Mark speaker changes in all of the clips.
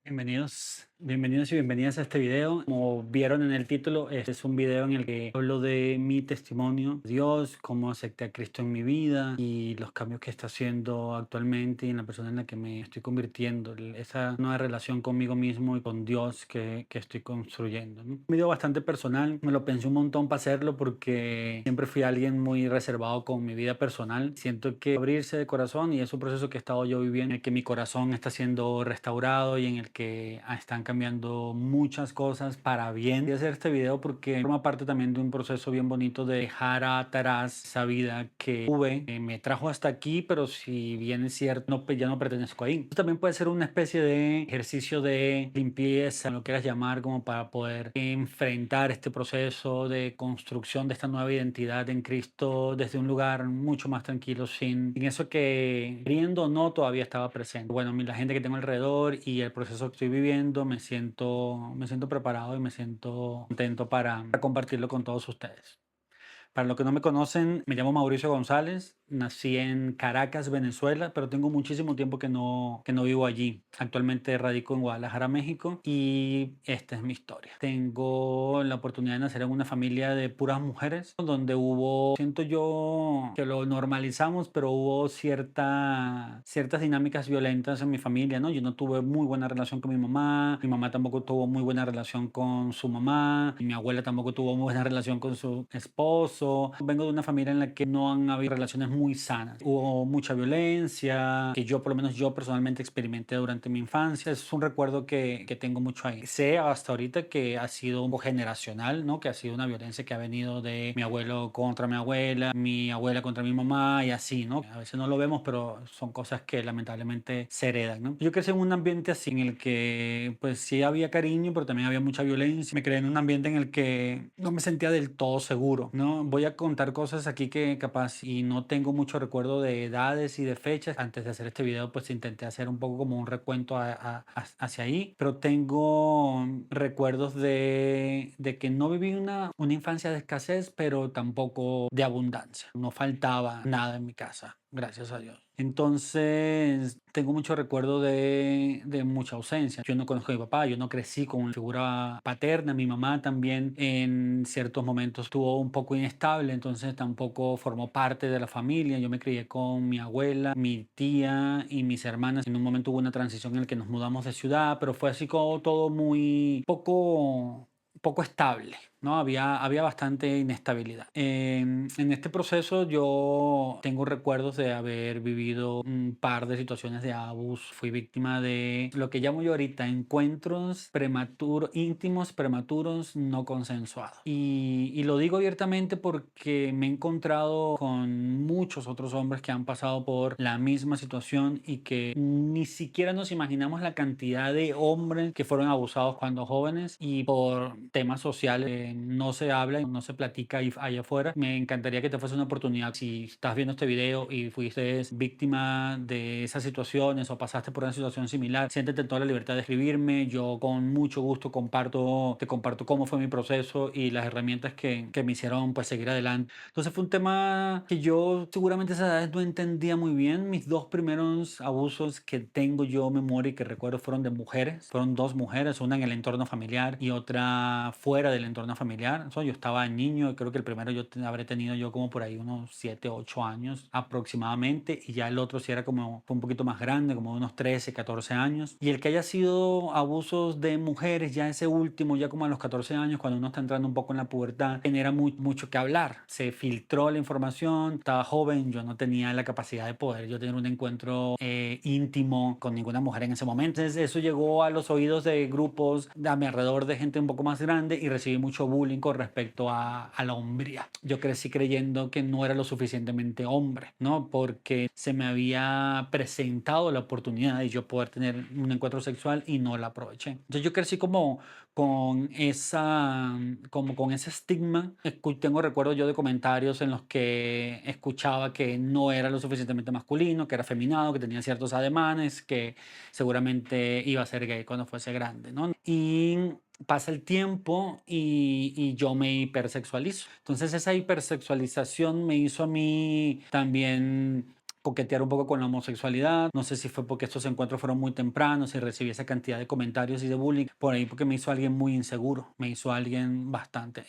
Speaker 1: Bienvenidos y bienvenidas a este video. Como vieron en el título, este es un video en el que hablo de mi testimonio, Dios, cómo acepté a Cristo en mi vida y los cambios que está haciendo actualmente y en la persona en la que me estoy convirtiendo, esa nueva relación conmigo mismo y con Dios que estoy construyendo, ¿no? Un video bastante personal, me lo pensé un montón para hacerlo porque siempre fui alguien muy reservado con mi vida personal. Siento que abrirse de corazón y es un proceso que he estado yo viviendo, en el que mi corazón está siendo restaurado y en el que están cambiando muchas cosas para bien. Voy a hacer este video porque forma parte también de un proceso bien bonito de dejar atrás esa vida que tuve, me trajo hasta aquí, pero si bien es cierto, no, pues ya no pertenezco ahí. Esto también puede ser una especie de ejercicio de limpieza, lo quieras llamar, como para poder enfrentar este proceso de construcción de esta nueva identidad en Cristo desde un lugar mucho más tranquilo, sin eso que, queriendo o no, todavía estaba presente. Bueno, la gente que tengo alrededor y el proceso que estoy viviendo, me siento preparado y me siento contento para compartirlo con todos ustedes. Para los que no me conocen, me llamo Mauricio González, nací en Caracas, Venezuela, pero tengo muchísimo tiempo que no vivo allí. Actualmente radico en Guadalajara, México, y esta es mi historia. Tengo la oportunidad de nacer en una familia de puras mujeres, donde siento yo que lo normalizamos, pero hubo ciertas dinámicas violentas en mi familia, ¿no? Yo no tuve muy buena relación con mi mamá tampoco tuvo muy buena relación con su mamá, y mi abuela tampoco tuvo muy buena relación con su esposo. Vengo de una familia en la que no han habido relaciones muy sanas. Hubo mucha violencia, que yo, por lo menos yo personalmente experimenté durante mi infancia. Es un recuerdo que tengo mucho ahí. Sé hasta ahorita que ha sido un poco generacional, ¿no? Que ha sido una violencia que ha venido de mi abuelo contra mi abuela contra mi mamá y así, ¿no? A veces no lo vemos, pero son cosas que lamentablemente se heredan, ¿no? Yo crecí en un ambiente así en el que pues sí había cariño, pero también había mucha violencia. Me creé en un ambiente en el que no me sentía del todo seguro, ¿no? Voy a contar cosas aquí que capaz y no tengo mucho recuerdo de edades y de fechas. Antes de hacer este video pues intenté hacer un poco como un recuento hacia ahí, pero tengo recuerdos de que no viví una infancia de escasez, pero tampoco de abundancia. No faltaba nada en mi casa, gracias a Dios. Entonces, tengo mucho recuerdo de mucha ausencia. Yo no conozco a mi papá, yo no crecí con una figura paterna. Mi mamá también en ciertos momentos estuvo un poco inestable, entonces tampoco formó parte de la familia. Yo me crié con mi abuela, mi tía y mis hermanas. En un momento hubo una transición en la que nos mudamos de ciudad, pero fue así como todo muy poco estable, ¿no? Había bastante inestabilidad. En este proceso yo tengo recuerdos de haber vivido un par de situaciones de abuso. Fui víctima de lo que llamo yo ahorita encuentros prematuros, íntimos prematuros no consensuados. Y lo digo abiertamente porque me he encontrado con muchos otros hombres que han pasado por la misma situación y que ni siquiera nos imaginamos la cantidad de hombres que fueron abusados cuando jóvenes y por temas sociales no se habla y no se platica ahí allá afuera. Me encantaría que te fuese una oportunidad. Si estás viendo este video y fuiste víctima de esas situaciones o pasaste por una situación similar, siéntete en toda la libertad de escribirme. Yo con mucho gusto te comparto cómo fue mi proceso y las herramientas que me hicieron pues seguir adelante. Entonces fue un tema que yo seguramente a esa edad no entendía muy bien. Mis dos primeros abusos que tengo yo memoria y que recuerdo fueron de mujeres. Fueron dos mujeres, una en el entorno familiar y otra fuera del entorno familiar. Yo estaba niño y creo que el primero habré tenido yo como por ahí unos 7, 8 años aproximadamente, y ya el otro sí era como fue un poquito más grande, como unos 13, 14 años. Y el que haya sido abusos de mujeres, ya ese último, ya como a los 14 años, cuando uno está entrando un poco en la pubertad, genera mucho que hablar. Se filtró la información, estaba joven, yo no tenía la capacidad de poder yo tener un encuentro íntimo con ninguna mujer en ese momento. Entonces eso llegó a los oídos de grupos a mi alrededor de gente un poco más grande y recibí mucho bullying con respecto a la hombría. Yo crecí creyendo que no era lo suficientemente hombre, ¿no? Porque se me había presentado la oportunidad de yo poder tener un encuentro sexual y no la aproveché. Entonces yo crecí como con ese estigma. Tengo recuerdos yo de comentarios en los que escuchaba que no era lo suficientemente masculino, que era afeminado, que tenía ciertos ademanes, que seguramente iba a ser gay cuando fuese grande, ¿no? Y pasa el tiempo y yo me hipersexualizo. Entonces esa hipersexualización me hizo a mí también coquetear un poco con la homosexualidad. No sé si fue porque estos encuentros fueron muy tempranos y recibí esa cantidad de comentarios y de bullying. Por ahí porque me hizo alguien muy inseguro, me hizo alguien bastante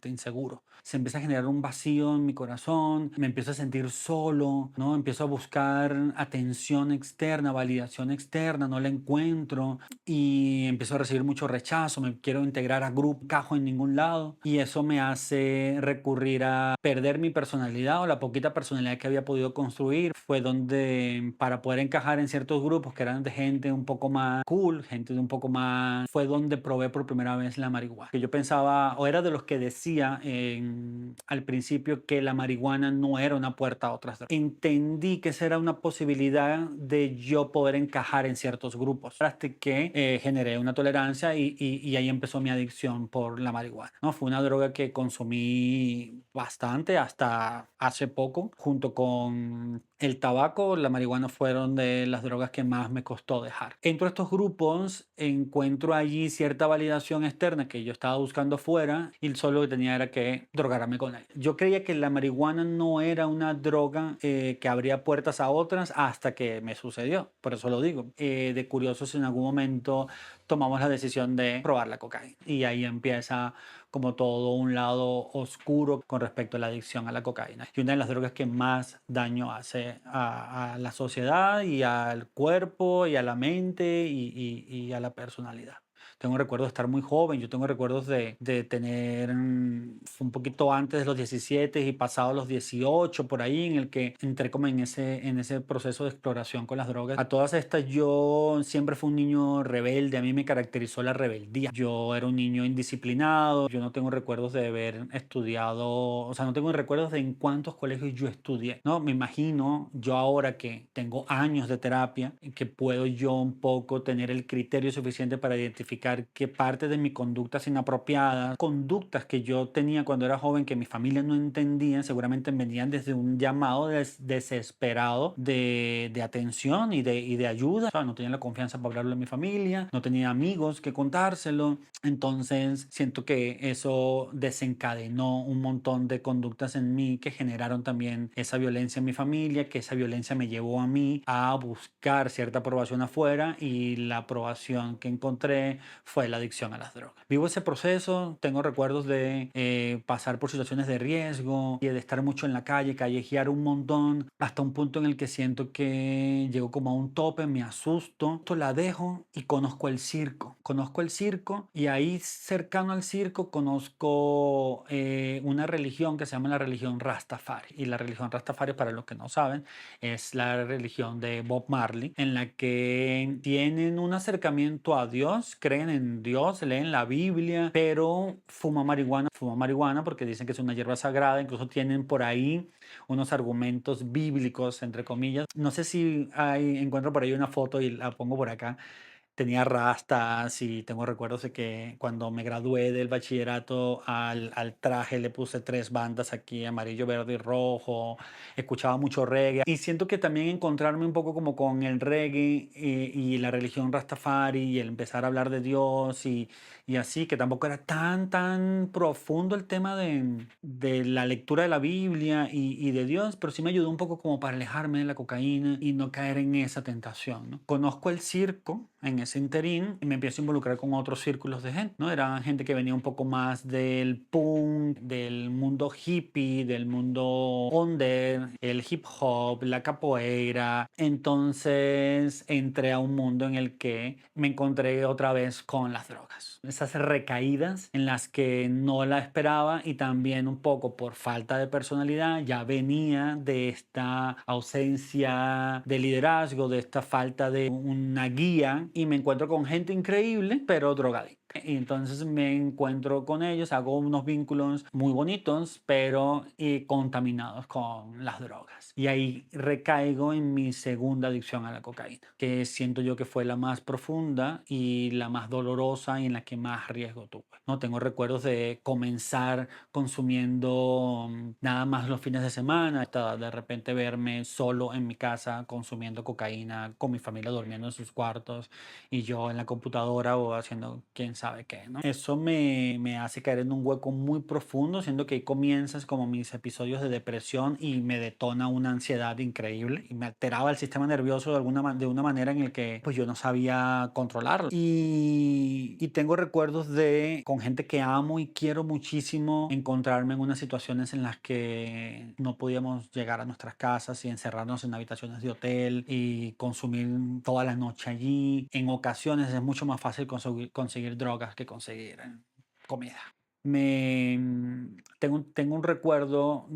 Speaker 1: inseguro. Se empieza a generar un vacío en mi corazón, me empiezo a sentir solo, ¿no? Empiezo a buscar atención externa, validación externa, no la encuentro y empiezo a recibir mucho rechazo, me quiero integrar a grupo, cajo en ningún lado y eso me hace recurrir a perder mi personalidad o la poquita personalidad que había podido construir. Fue donde para poder encajar en ciertos grupos que eran de gente un poco más cool, gente de un poco más, fue donde probé por primera vez la marihuana. Que yo pensaba, o era de los que decía al principio que la marihuana no era una puerta a otras drogas. Entendí que esa era una posibilidad de yo poder encajar en ciertos grupos. Hasta que generé una tolerancia y ahí empezó mi adicción por la marihuana, ¿no? Fue una droga que consumí bastante hasta hace poco, junto con el tabaco, la marihuana fueron de las drogas que más me costó dejar. Entro a estos grupos, encuentro allí cierta validación externa que yo estaba buscando fuera y solo que tenía era que drogarme con ella. Yo creía que la marihuana no era una droga que abría puertas a otras hasta que me sucedió. Por eso lo digo. De curiosos, en algún momento tomamos la decisión de probar la cocaína y ahí empieza como todo un lado oscuro con respecto a la adicción a la cocaína. Y una de las drogas que más daño hace a la sociedad y al cuerpo y a la mente y a la personalidad. Tengo recuerdos de estar muy joven, yo tengo recuerdos de tener un poquito antes de los 17 y pasado los 18 por ahí, en el que entré como en ese proceso de exploración con las drogas. A todas estas yo siempre fui un niño rebelde, a mí me caracterizó la rebeldía. Yo era un niño indisciplinado, yo no tengo recuerdos de haber estudiado, o sea, no tengo recuerdos de en cuántos colegios yo estudié, ¿no? Me imagino yo ahora que tengo años de terapia, que puedo yo un poco tener el criterio suficiente para identificar qué parte de mi conductas inapropiadas, conductas que yo tenía cuando era joven que mi familia no entendía, seguramente venían desde un llamado desesperado de atención y de ayuda. O sea, no tenía la confianza para hablarlo a mi familia, no tenía amigos que contárselo. Entonces siento que eso desencadenó un montón de conductas en mí que generaron también esa violencia en mi familia, que esa violencia me llevó a mí a buscar cierta aprobación afuera y la aprobación que encontré fue la adicción a las drogas. Vivo ese proceso, tengo recuerdos de pasar por situaciones de riesgo y de estar mucho en la calle, callejear un montón, hasta un punto en el que siento que llego como a un tope, me asusto, la dejo y conozco el circo. Conozco el circo y ahí cercano al circo conozco una religión que se llama la religión Rastafari. Y la religión Rastafari, para los que no saben, es la religión de Bob Marley, en la que tienen un acercamiento a Dios, creen en Dios, leen la Biblia, pero fuma marihuana porque dicen que es una hierba sagrada, incluso tienen por ahí unos argumentos bíblicos, entre comillas. No sé si encuentro por ahí una foto y la pongo por acá. Tenía rastas y tengo recuerdos de que cuando me gradué del bachillerato al traje le puse 3 bandas aquí, amarillo, verde y rojo. Escuchaba mucho reggae y siento que también encontrarme un poco como con el reggae y la religión Rastafari y el empezar a hablar de Dios y así, que tampoco era tan profundo el tema de la lectura de la Biblia y de Dios, pero sí me ayudó un poco como para alejarme de la cocaína y no caer en esa tentación, ¿no? Conozco el circo en ese interín y me empiezo a involucrar con otros círculos de gente, ¿no? Era gente que venía un poco más del punk, del mundo hippie, del mundo under, el hip hop, la capoeira. Entonces entré a un mundo en el que me encontré otra vez con las drogas. Esas recaídas en las que no la esperaba y también un poco por falta de personalidad ya venía de esta ausencia de liderazgo, de esta falta de una guía y me encuentro con gente increíble pero drogadicta. Y entonces me encuentro con ellos, hago unos vínculos muy bonitos, pero contaminados con las drogas. Y ahí recaigo en mi segunda adicción a la cocaína, que siento yo que fue la más profunda y la más dolorosa y en la que más riesgo tuve. No tengo recuerdos de comenzar consumiendo nada más los fines de semana, hasta de repente verme solo en mi casa consumiendo cocaína, con mi familia durmiendo en sus cuartos y yo en la computadora o haciendo quién sabe sabe qué, ¿no? Eso me hace caer en un hueco muy profundo, siendo que ahí comienzas como mis episodios de depresión y me detona una ansiedad increíble y me alteraba el sistema nervioso de una manera en el que pues yo no sabía controlarlo. Y tengo recuerdos de, con gente que amo y quiero muchísimo, encontrarme en unas situaciones en las que no podíamos llegar a nuestras casas y encerrarnos en habitaciones de hotel y consumir toda la noche allí. En ocasiones es mucho más fácil conseguir drogas que conseguir comida. Tengo un recuerdo,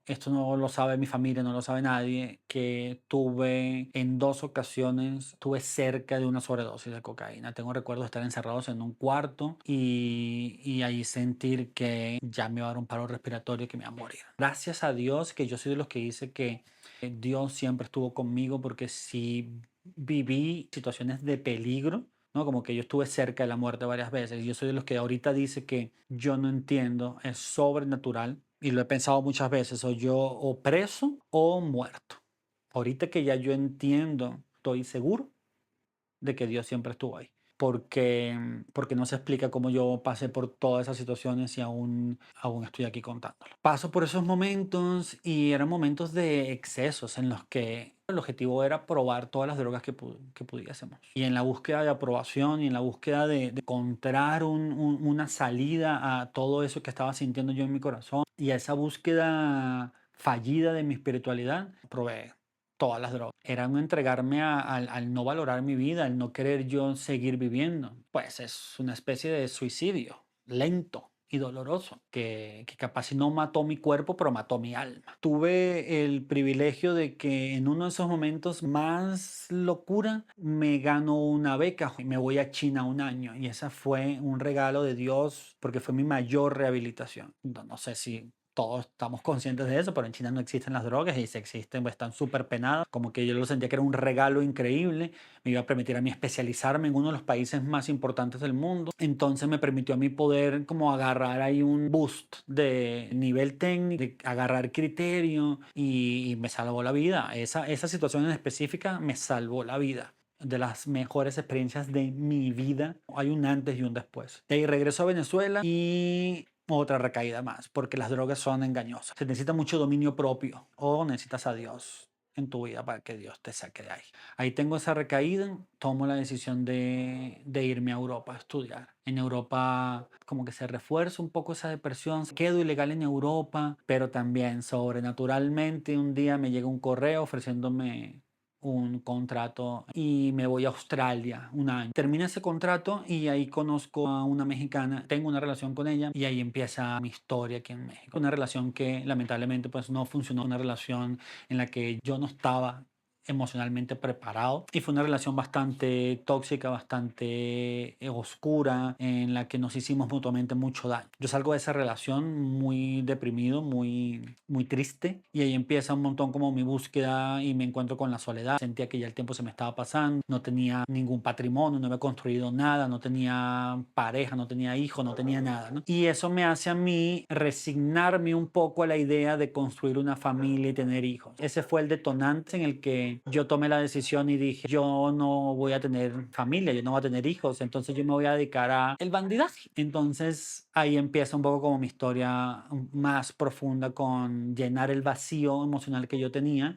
Speaker 1: esto no lo sabe mi familia, no lo sabe nadie, que tuve en 2 ocasiones, tuve cerca de una sobredosis de cocaína. Tengo recuerdo de estar encerrados en un cuarto y ahí sentir que ya me iba a dar un paro respiratorio y que me iba a morir. Gracias a Dios que yo soy de los que dice que Dios siempre estuvo conmigo, porque si viví situaciones de peligro, ¿no? Como que yo estuve cerca de la muerte varias veces. Yo soy de los que ahorita dice que yo no entiendo, es sobrenatural. Y lo he pensado muchas veces, soy yo o preso o muerto. Ahorita que ya yo entiendo, estoy seguro de que Dios siempre estuvo ahí. Porque no se explica cómo yo pasé por todas esas situaciones y aún estoy aquí contándolo. Paso por esos momentos y eran momentos de excesos en los que el objetivo era probar todas las drogas que pudiésemos. Y en la búsqueda de aprobación y en la búsqueda de encontrar una salida a todo eso que estaba sintiendo yo en mi corazón y a esa búsqueda fallida de mi espiritualidad, probé todas las drogas. Era un entregarme al no valorar mi vida, al no querer yo seguir viviendo. Pues es una especie de suicidio lento y doloroso, que capaz si no mató mi cuerpo, pero mató mi alma. Tuve el privilegio de que en uno de esos momentos más locura me gano una beca y me voy a China un año. Y esa fue un regalo de Dios porque fue mi mayor rehabilitación. No sé si todos estamos conscientes de eso, pero en China no existen las drogas, y si existen, pues están súper penadas. Como que yo lo sentía que era un regalo increíble, me iba a permitir a mí especializarme en uno de los países más importantes del mundo. Entonces me permitió a mí poder como agarrar ahí un boost de nivel técnico, de agarrar criterio, y me salvó la vida. Esa situación en específica me salvó la vida. De las mejores experiencias de mi vida. Hay un antes y un después. De ahí regreso a Venezuela y otra recaída más, porque las drogas son engañosas. Se necesita mucho dominio propio o necesitas a Dios en tu vida para que Dios te saque de ahí. Ahí tengo esa recaída, tomo la decisión de irme a Europa a estudiar. En Europa como que se refuerza un poco esa depresión. Quedo ilegal en Europa, pero también sobrenaturalmente un día me llega un correo ofreciéndome un contrato y me voy a Australia un año. Termina ese contrato y ahí conozco a una mexicana, tengo una relación con ella y ahí empieza mi historia aquí en México. Una relación que lamentablemente pues no funcionó, una relación en la que yo no estaba emocionalmente preparado y fue una relación bastante tóxica, bastante oscura, en la que nos hicimos mutuamente mucho daño. Yo salgo de esa relación muy deprimido, muy triste, y ahí empieza un montón como mi búsqueda y me encuentro con la soledad. Sentía que ya el tiempo se me estaba pasando, no tenía ningún patrimonio, no había construido nada, no tenía pareja, no tenía hijos, no tenía nada, ¿no? Y eso me hace a mí resignarme un poco a la idea de construir una familia y tener hijos. Ese fue el detonante en el que yo tomé la decisión y dije, yo no voy a tener familia, yo no voy a tener hijos, entonces yo me voy a dedicar a el bandidaje. Entonces ahí empieza un poco como mi historia más profunda, con llenar el vacío emocional que yo tenía.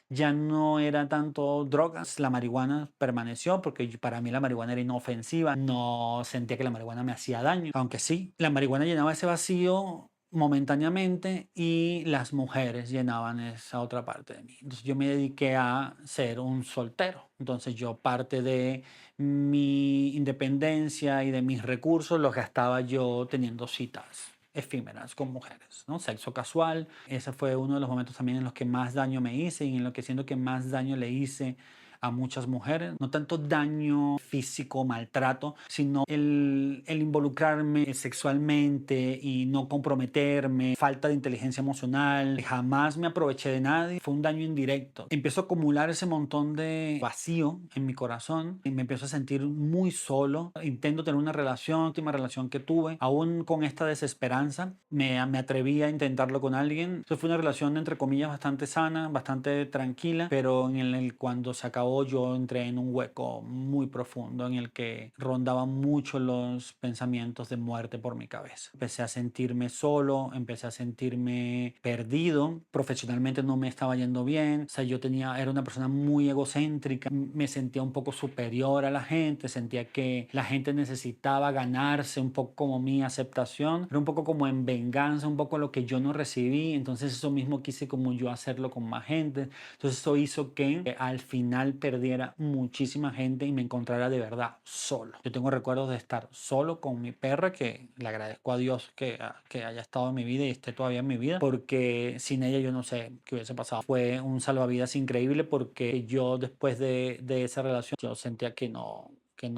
Speaker 1: Ya no era tanto drogas, la marihuana permaneció porque para mí la marihuana era inofensiva, no sentía que la marihuana me hacía daño, aunque sí, la marihuana llenaba ese vacío momentáneamente y las mujeres llenaban esa otra parte de mí. Entonces yo me dediqué a ser un soltero. Entonces yo parte de mi independencia y de mis recursos los gastaba yo teniendo citas efímeras con mujeres, ¿no? Sexo casual. Ese fue uno de los momentos también en los que más daño me hice y en lo que siento que más daño le hice a muchas mujeres. No tanto daño físico, maltrato, sino el involucrarme sexualmente y no comprometerme, falta de inteligencia emocional. Jamás me aproveché de nadie. Fue un daño indirecto. Empiezo a acumular ese montón de vacío en mi corazón y me empiezo a sentir muy solo. Intento tener una relación, la última relación que tuve, aún con esta desesperanza, me atreví a intentarlo con alguien. Entonces fue una relación entre comillas bastante sana, bastante tranquila, pero en el cuando se acabó acabó, yo entré en un hueco muy profundo en el que rondaban mucho los pensamientos de muerte por mi cabeza. Empecé a sentirme solo, empecé a sentirme perdido. Profesionalmente no me estaba yendo bien. O sea, era una persona muy egocéntrica. Me sentía un poco superior a la gente. Sentía que la gente necesitaba ganarse un poco como mi aceptación. Era un poco como en venganza, un poco lo que yo no recibí. Entonces eso mismo quise como yo hacerlo con más gente. Entonces eso hizo que al final perdiera muchísima gente y me encontrara de verdad solo. Yo tengo recuerdos de estar solo con mi perra, que le agradezco a Dios que haya estado en mi vida y esté todavía en mi vida, porque sin ella yo no sé qué hubiese pasado. Fue un salvavidas increíble porque yo después de esa relación yo sentía que no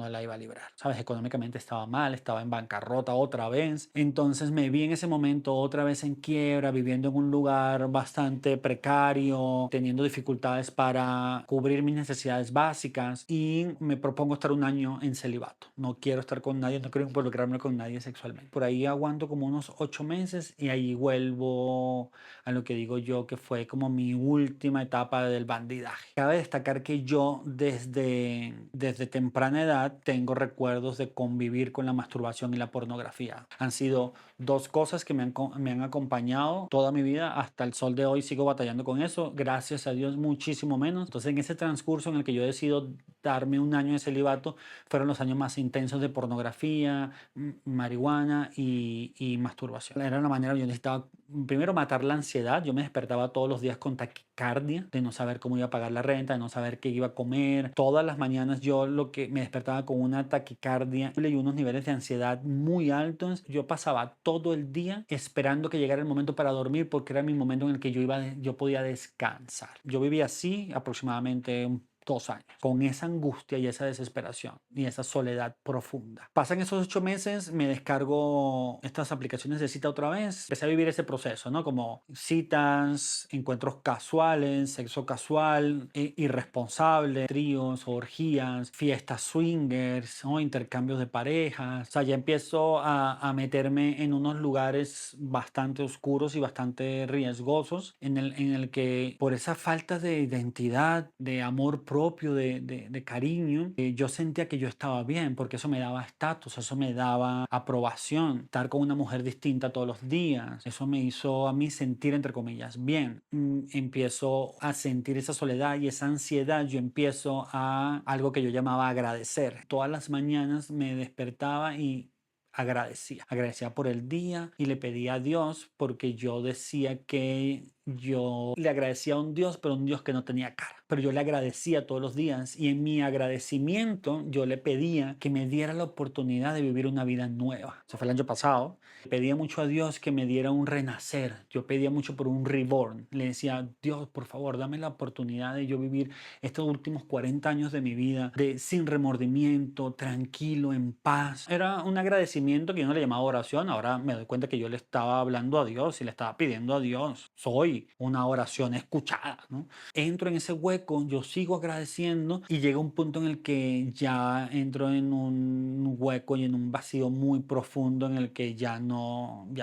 Speaker 1: la iba a librar, ¿sabes? Económicamente estaba mal, estaba en bancarrota otra vez. Entonces me vi en ese momento otra vez en quiebra, viviendo en un lugar bastante precario, teniendo dificultades para cubrir mis necesidades básicas y me propongo estar un año en celibato. No quiero estar con nadie, no quiero involucrarme con nadie sexualmente. Por ahí aguanto como unos 8 meses y ahí vuelvo a lo que digo yo que fue como mi última etapa del bandidaje. Cabe destacar que yo desde temprana edad tengo recuerdos de convivir con la masturbación y la pornografía. Han sido dos cosas que me han acompañado toda mi vida. Hasta el sol de hoy sigo batallando con eso. Gracias a Dios muchísimo menos. Entonces en ese transcurso en el que yo decido darme un año de celibato fueron los años más intensos de pornografía, marihuana y masturbación. Era una manera, yo necesitaba primero matar la ansiedad. Yo me despertaba todos los días con taquicardia, de no saber cómo iba a pagar la renta, de no saber qué iba a comer. Todas las mañanas yo lo que me despertaba con una taquicardia y unos niveles de ansiedad muy altos. Yo pasaba todo el día esperando que llegara el momento para dormir porque era mi momento en el que yo podía descansar. Yo vivía así aproximadamente 2 años, con esa angustia y esa desesperación y esa soledad profunda. Pasan esos 8 meses, me descargo estas aplicaciones de cita otra vez, empecé a vivir ese proceso, ¿no? Como citas, encuentros casuales, sexo casual, irresponsable, tríos, orgías, fiestas swingers, ¿no? Intercambios de parejas. O sea, ya empiezo a meterme en unos lugares bastante oscuros y bastante riesgosos en el que por esa falta de identidad, de amor propio, de cariño, yo sentía que yo estaba bien porque eso me daba estatus, eso me daba aprobación. Estar con una mujer distinta todos los días, eso me hizo a mí sentir, entre comillas, bien. Empiezo a sentir esa soledad y esa ansiedad. Yo empiezo a algo que yo llamaba agradecer. Todas las mañanas me despertaba y agradecía por el día y le pedía a Dios porque yo decía que yo le agradecía a un Dios, pero un Dios que no tenía cara. Pero yo le agradecía todos los días y en mi agradecimiento yo le pedía que me diera la oportunidad de vivir una vida nueva. Eso fue el año pasado. Pedía mucho a Dios que me diera un renacer. Yo pedía mucho por un reborn. Le decía, Dios, por favor, dame la oportunidad de yo vivir estos últimos 40 años de mi vida sin remordimiento, tranquilo, en paz. Era un agradecimiento que yo no le llamaba oración. Ahora me doy cuenta que yo le estaba hablando a Dios y le estaba pidiendo a Dios. Soy una oración escuchada, ¿no? Entro en ese hueco, yo sigo agradeciendo y llega un punto en el que ya entro en un hueco y en un vacío muy profundo en el que ya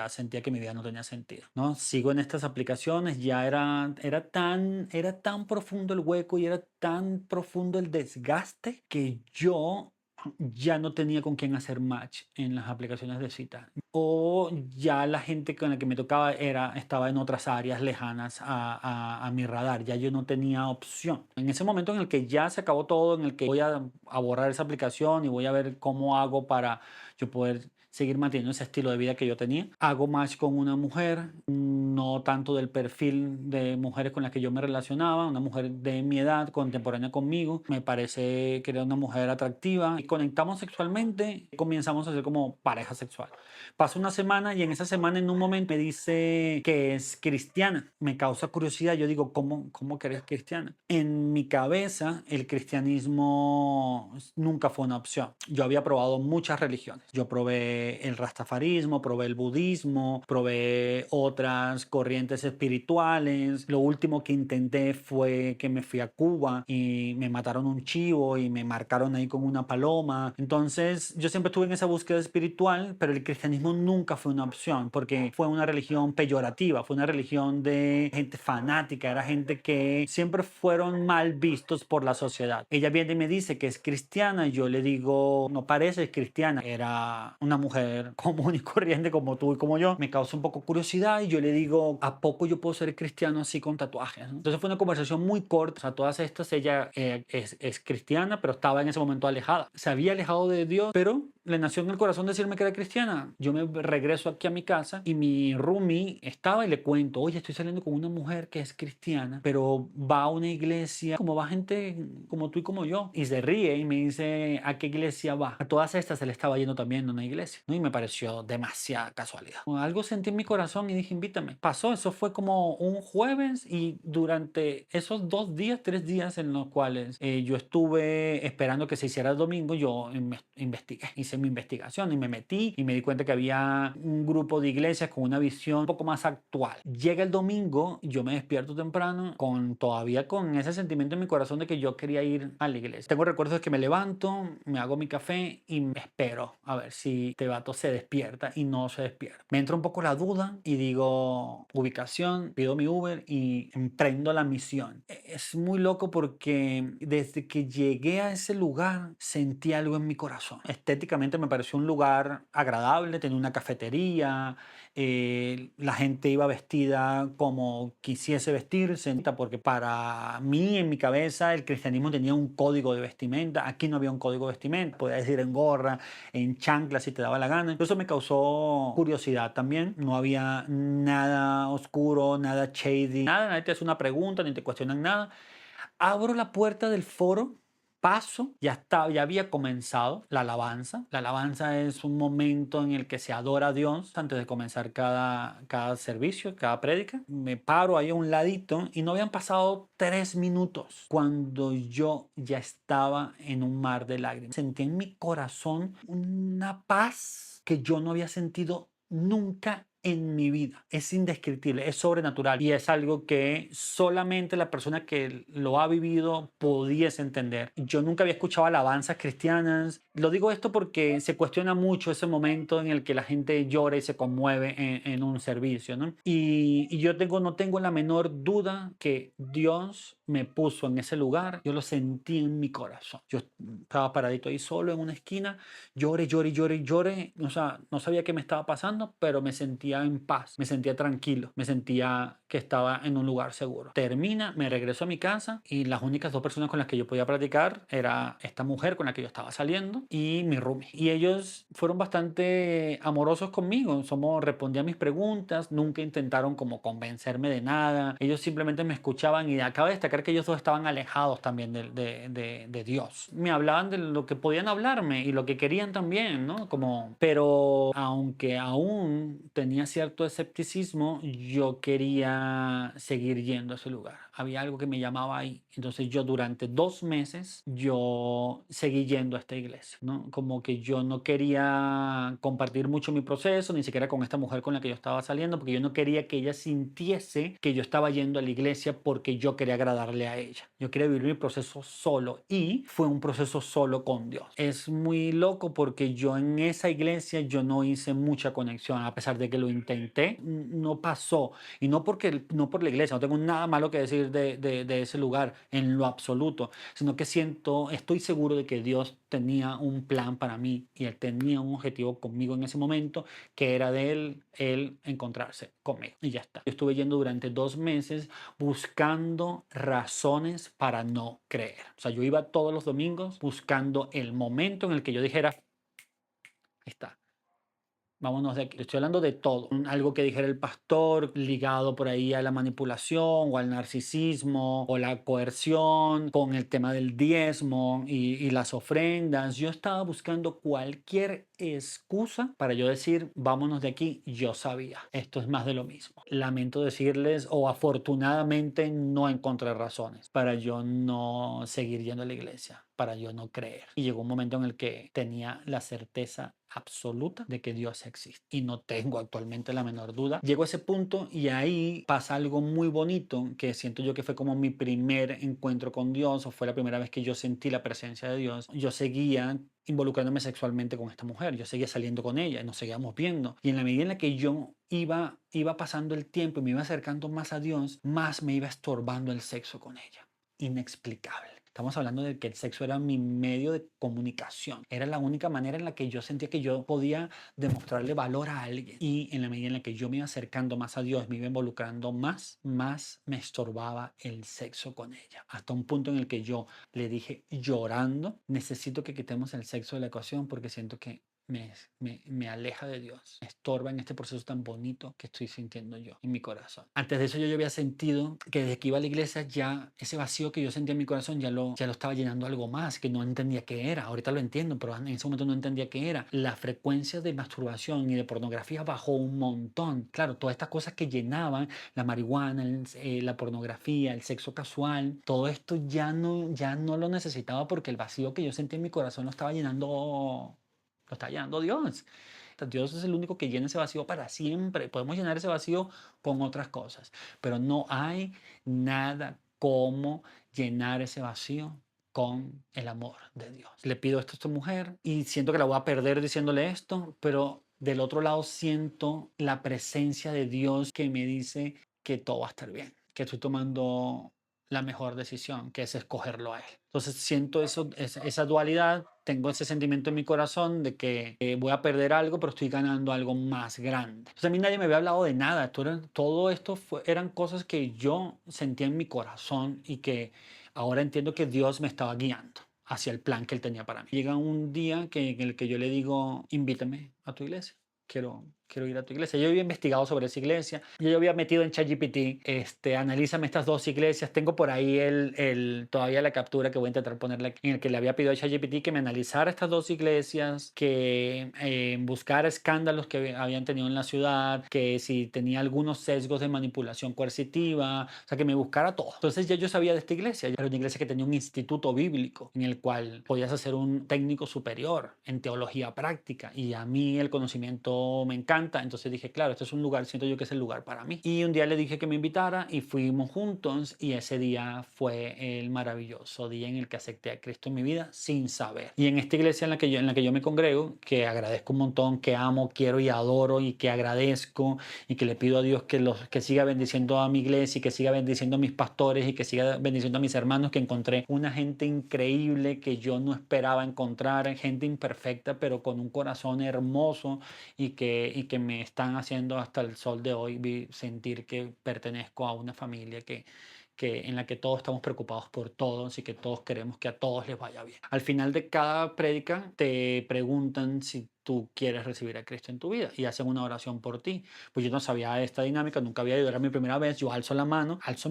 Speaker 1: sentía que mi vida no tenía sentido, ¿no? Sigo en estas aplicaciones, ya era tan profundo el hueco y era tan profundo el desgaste que yo ya no tenía con quién hacer match en las aplicaciones de cita. O ya la gente con la que me tocaba estaba en otras áreas lejanas a mi radar. Ya yo no tenía opción. En ese momento en el que ya se acabó todo, en el que voy a borrar esa aplicación y voy a ver cómo hago para yo poder seguir manteniendo ese estilo de vida que yo tenía. Hago match con una mujer, no tanto del perfil de mujeres con las que yo me relacionaba, una mujer de mi edad, contemporánea conmigo. Me parece que era una mujer atractiva y conectamos sexualmente, comenzamos a ser como pareja sexual. Pasa una semana y en esa semana en un momento me dice que es cristiana. Me causa curiosidad. Yo digo, ¿cómo que eres cristiana? En mi cabeza el cristianismo nunca fue una opción. Yo había probado muchas religiones. Yo probé probé el rastafarismo, probé el budismo, probé otras corrientes espirituales. Lo último que intenté fue que me fui a Cuba y me mataron un chivo y me marcaron ahí con una paloma. Entonces yo siempre estuve en esa búsqueda espiritual, pero el cristianismo nunca fue una opción porque fue una religión peyorativa, fue una religión de gente fanática, era gente que siempre fueron mal vistos por la sociedad. Ella viene y me dice que es cristiana y yo le digo, no pareces cristiana, era una mujer común y corriente como tú y como yo. Me causa un poco curiosidad y yo le digo, ¿a poco yo puedo ser cristiano así con tatuajes? ¿No? Entonces fue una conversación muy corta. O sea, todas estas, ella es cristiana, pero estaba en ese momento alejada. Se había alejado de Dios, pero le nació en el corazón decirme que era cristiana. Yo me regreso aquí a mi casa y mi roomie estaba y le cuento, oye, estoy saliendo con una mujer que es cristiana, pero va a una iglesia como va gente como tú y como yo. Y se ríe y me dice, ¿a qué iglesia va? A todas estas se le estaba yendo también a una iglesia, ¿no? Y me pareció demasiada casualidad. Algo sentí en mi corazón y dije, invítame. Pasó, eso fue como un jueves y durante esos 2 días, 3 días en los cuales yo estuve esperando que se hiciera el domingo, yo investigué, hice mi investigación y me metí y me di cuenta que había un grupo de iglesias con una visión un poco más actual. Llega el domingo, yo me despierto temprano todavía con ese sentimiento en mi corazón de que yo quería ir a la iglesia. Tengo recuerdos de que me levanto, me hago mi café y me espero a ver si este vato se despierta y no se despierta. Me entra un poco la duda y digo, ubicación, pido mi Uber y emprendo la misión. Es muy loco porque desde que llegué a ese lugar sentí algo en mi corazón. Estéticamente me pareció un lugar agradable, tenía una cafetería, la gente iba vestida como quisiese vestirse, porque para mí en mi cabeza el cristianismo tenía un código de vestimenta. Aquí no había un código de vestimenta, podías ir en gorra, en chanclas si te daba la gana. Eso me causó curiosidad también. No había nada oscuro, nada shady, nada, nadie te hace una pregunta ni te cuestionan nada. Abro la puerta del foro, paso, ya había comenzado la alabanza. La alabanza es un momento en el que se adora a Dios antes de comenzar cada servicio, cada prédica. Me paro ahí a un ladito y no habían pasado 3 minutos cuando yo ya estaba en un mar de lágrimas. Sentí en mi corazón una paz que yo no había sentido nunca en mi vida. Es indescriptible, es sobrenatural y es algo que solamente la persona que lo ha vivido pudiese entender. Yo nunca había escuchado alabanzas cristianas. Lo digo esto porque se cuestiona mucho ese momento en el que la gente llora y se conmueve en un servicio, ¿no? Y yo no tengo la menor duda que Dios me puso en ese lugar. Yo lo sentí en mi corazón. Yo estaba paradito ahí solo en una esquina, lloré, lloré, lloré, lloré. O sea, no sabía qué me estaba pasando, pero me sentía en paz, me sentía tranquilo, me sentía que estaba en un lugar seguro. Termina, me regreso a mi casa y las únicas 2 personas con las que yo podía platicar era esta mujer con la que yo estaba saliendo y mi roomie. Y ellos fueron bastante amorosos conmigo, respondían mis preguntas, nunca intentaron como convencerme de nada. Ellos simplemente me escuchaban y acabo de destacar que ellos dos estaban alejados también de Dios. Me hablaban de lo que podían hablarme y lo que querían también, ¿no? Pero aunque aún tenía cierto escepticismo, yo quería seguir yendo a ese lugar. Había algo que me llamaba ahí. Entonces yo durante 2 meses yo seguí yendo a esta iglesia, ¿no? Como que yo no quería compartir mucho mi proceso, ni siquiera con esta mujer con la que yo estaba saliendo, porque yo no quería que ella sintiese que yo estaba yendo a la iglesia porque yo quería agradarle a ella. Yo quería vivir mi proceso solo y fue un proceso solo con Dios. Es muy loco porque yo en esa iglesia yo no hice mucha conexión, a pesar de que lo intenté, no pasó. Y no por la iglesia, no tengo nada malo que decir de ese lugar en lo absoluto, sino que estoy seguro de que Dios tenía un plan para mí y Él tenía un objetivo conmigo en ese momento, que era de Él encontrarse conmigo. Y ya está. Yo estuve yendo durante 2 meses buscando razones para no creer. O sea, yo iba todos los domingos buscando el momento en el que yo dijera, ahí está. Vámonos de aquí. Estoy hablando de todo. Algo que dijera el pastor ligado por ahí a la manipulación o al narcisismo o la coerción con el tema del diezmo y las ofrendas. Yo estaba buscando cualquier excusa para yo decir, vámonos de aquí. Yo sabía. Esto es más de lo mismo. Lamento decirles, o afortunadamente no encontré razones para yo no seguir yendo a la iglesia, para yo no creer. Y llegó un momento en el que tenía la certeza absoluta de que Dios existe y no tengo actualmente la menor duda. Llego a ese punto y ahí pasa algo muy bonito que siento yo que fue como mi primer encuentro con Dios, o fue la primera vez que yo sentí la presencia de Dios. Yo seguía involucrándome sexualmente con esta mujer, yo seguía saliendo con ella y nos seguíamos viendo, y en la medida en la que yo iba pasando el tiempo y me iba acercando más a Dios, más me iba estorbando el sexo con ella. Inexplicable. Estamos hablando de que el sexo era mi medio de comunicación. Era la única manera en la que yo sentía que yo podía demostrarle valor a alguien. Y en la medida en la que yo me iba acercando más a Dios, me iba involucrando más me estorbaba el sexo con ella. Hasta un punto en el que yo le dije llorando, necesito que quitemos el sexo de la ecuación porque siento que me aleja de Dios, me estorba en este proceso tan bonito que estoy sintiendo yo en mi corazón. Antes de eso yo había sentido que desde que iba a la iglesia ya ese vacío que yo sentía en mi corazón ya lo estaba llenando algo más, que no entendía qué era. Ahorita lo entiendo, pero en ese momento no entendía qué era. La frecuencia de masturbación y de pornografía bajó un montón. Claro, todas estas cosas que llenaban, la marihuana, la pornografía, el sexo casual, todo esto ya no lo necesitaba porque el vacío que yo sentía en mi corazón lo está llenando Dios. Dios es el único que llena ese vacío para siempre. Podemos llenar ese vacío con otras cosas, pero no hay nada como llenar ese vacío con el amor de Dios. Le pido esto a esta mujer y siento que la voy a perder diciéndole esto, pero del otro lado siento la presencia de Dios que me dice que todo va a estar bien, que estoy tomando la mejor decisión, que es escogerlo a Él. Entonces siento esa dualidad, tengo ese sentimiento en mi corazón de que voy a perder algo, pero estoy ganando algo más grande. Entonces a mí nadie me había hablado de nada, todo esto eran cosas que yo sentía en mi corazón y que ahora entiendo que Dios me estaba guiando hacia el plan que Él tenía para mí. Llega un día en el que yo le digo, invítame a tu iglesia. Quiero ir a tu iglesia. Yo había investigado sobre esa iglesia. Yo había metido en ChatGPT, analízame estas dos iglesias. Tengo por ahí todavía la captura que voy a intentar ponerle, en el que le había pedido a ChatGPT que me analizara estas dos iglesias, que buscara escándalos que habían tenido en la ciudad, que si tenía algunos sesgos de manipulación coercitiva, o sea, que me buscara todo. Entonces ya yo sabía de esta iglesia. Era una iglesia que tenía un instituto bíblico en el cual podías hacer un técnico superior en teología práctica, y a mí el conocimiento me encanta. Entonces dije, claro, este es un lugar, siento yo que es el lugar para mí. Y un día le dije que me invitara y fuimos juntos, y ese día fue el maravilloso día en el que acepté a Cristo en mi vida sin saber. Y en esta iglesia en la que yo me congrego, que agradezco un montón, que amo, quiero y adoro, y que agradezco y que le pido a Dios que siga bendiciendo a mi iglesia y que siga bendiciendo a mis pastores y que siga bendiciendo a mis hermanos, que encontré una gente increíble que yo no esperaba encontrar, gente imperfecta pero con un corazón hermoso, y que me están haciendo hasta el sol de hoy sentir que pertenezco a una familia en la que todos estamos preocupados por todos y que todos queremos que a todos les vaya bien. Al final de cada prédica te preguntan si tú quieres recibir a Cristo en tu vida y hacen una oración por ti. Pues yo no sabía esta dinámica, nunca había ido, era mi primera vez. Yo alzo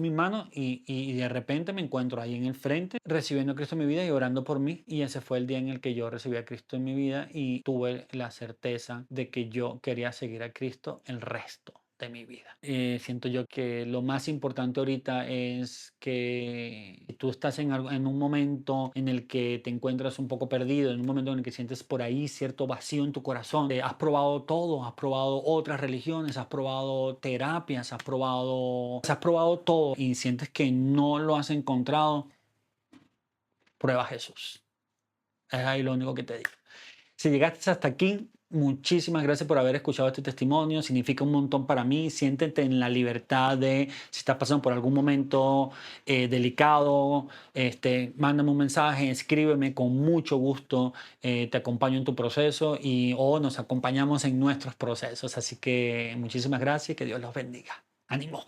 Speaker 1: mi mano y de repente me encuentro ahí en el frente recibiendo a Cristo en mi vida y orando por mí. Y ese fue el día en el que yo recibí a Cristo en mi vida y tuve la certeza de que yo quería seguir a Cristo el resto de mi vida. Siento yo que lo más importante ahorita es que tú estás en un momento en el que te encuentras un poco perdido, en un momento en el que sientes por ahí cierto vacío en tu corazón. Has probado todo, has probado otras religiones, has probado terapias, has probado todo y sientes que no lo has encontrado. Prueba a Jesús. Es ahí lo único que te digo. Si llegaste hasta aquí, muchísimas gracias por haber escuchado este testimonio. Significa un montón para mí. Siéntete en la libertad de, si estás pasando por algún momento delicado, mándame un mensaje, escríbeme, con mucho gusto. Te acompaño en tu proceso o nos acompañamos en nuestros procesos. Así que muchísimas gracias y que Dios los bendiga. ¡Ánimo!